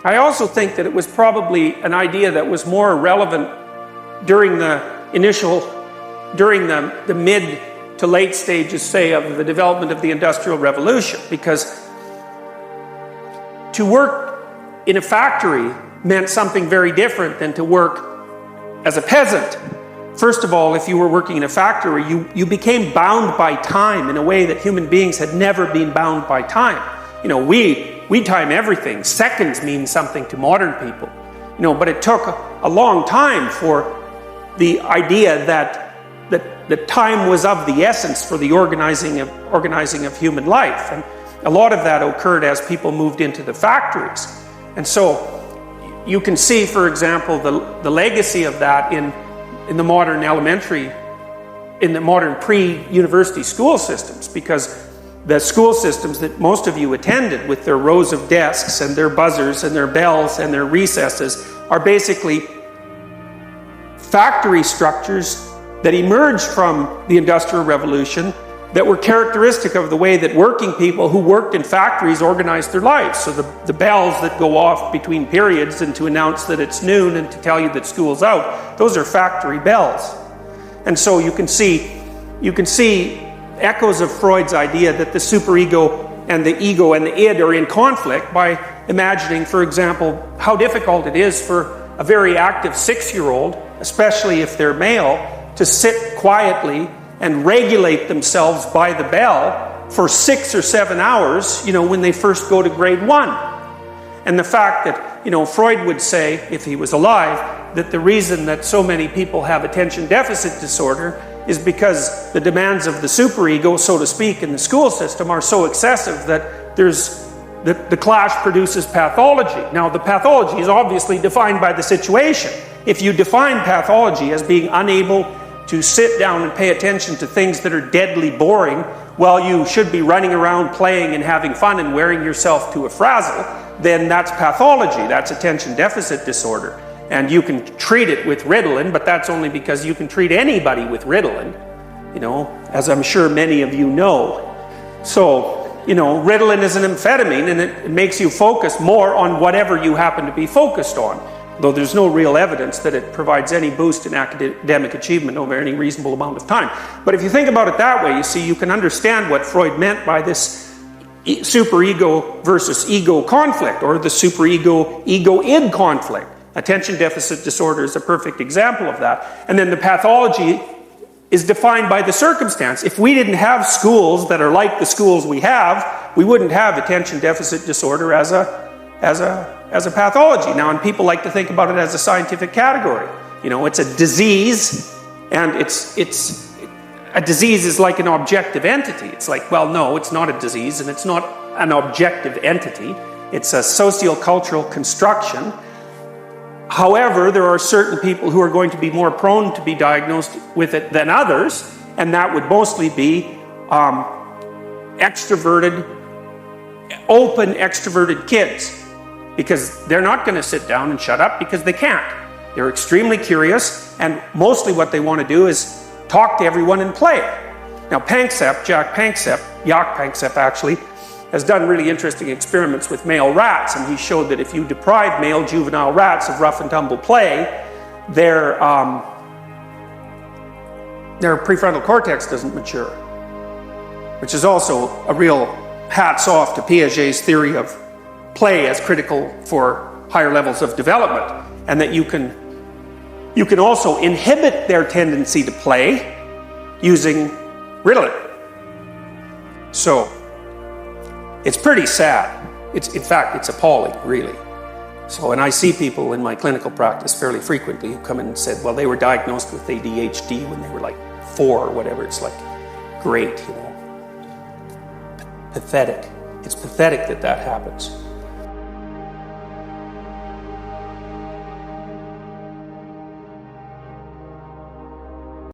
I also think that it was probably an idea that was more relevant during the mid to late stages, say, of the development of the Industrial Revolution, because to work in a factory meant something very different than to work as a peasant. First of all, if you were working in a factory, you became bound by time in a way that human beings had never been bound by time. You know, we time everything. Seconds mean something to modern people. You know, but it took a long time for the idea that time was of the essence for the organizing of human life. And a lot of that occurred as people moved into the factories. And so you can see, for example, the legacy of that in the modern pre-university school systems, because the school systems that most of you attended, with their rows of desks and their buzzers and their bells and their recesses, are basically factory structures that emerged from the Industrial Revolution that were characteristic of the way that working people who worked in factories organized their lives. So the bells that go off between periods and to announce that it's noon and to tell you that school's out, those are factory bells. And so you can see echoes of Freud's idea that the superego and the ego and the id are in conflict by imagining, for example, how difficult it is for a very active 6-year-old, especially if they're male, to sit quietly and regulate themselves by the bell for 6 or 7 hours, you know, when they first go to grade 1. And the fact that, you know, Freud would say, if he was alive, that the reason that so many people have attention deficit disorder is because the demands of the superego, so to speak, in the school system are so excessive that the clash produces pathology. Now, the pathology is obviously defined by the situation. If you define pathology as being unable to sit down and pay attention to things that are deadly boring while you should be running around playing and having fun and wearing yourself to a frazzle, then that's pathology. That's attention deficit disorder. And you can treat it with Ritalin, but that's only because you can treat anybody with Ritalin, you know, as I'm sure many of you know. So, you know, Ritalin is an amphetamine, and it makes you focus more on whatever you happen to be focused on, though there's no real evidence that it provides any boost in academic achievement over any reasonable amount of time. But if you think about it that way, you see, you can understand what Freud meant by this superego versus ego conflict, or the superego-ego-id conflict. Attention deficit disorder is a perfect example of that. And then the pathology is defined by the circumstance. If we didn't have schools that are like the schools we have, we wouldn't have attention deficit disorder as a pathology. Now, and people like to think about it as a scientific category. You know, it's a disease, and a disease is like an objective entity. It's like, well, no, it's not a disease, and it's not an objective entity. It's a sociocultural construction. However, there are certain people who are going to be more prone to be diagnosed with it than others, and that would mostly be open extroverted kids, because they're not going to sit down and shut up because they can't. They're extremely curious, and mostly what they want to do is talk to everyone and play. Now, Jaak Panksepp actually, has done really interesting experiments with male rats, and he showed that if you deprive male juvenile rats of rough and tumble play, their prefrontal cortex doesn't mature, which is also a real hats off to Piaget's theory of play as critical for higher levels of development, and that you can also inhibit their tendency to play using Ritalin. So it's pretty sad. In fact, it's appalling, really. So, and I see people in my clinical practice fairly frequently who come in and said, well, they were diagnosed with ADHD when they were like 4 or whatever. It's like, great, you know. Pathetic. It's pathetic that that happens.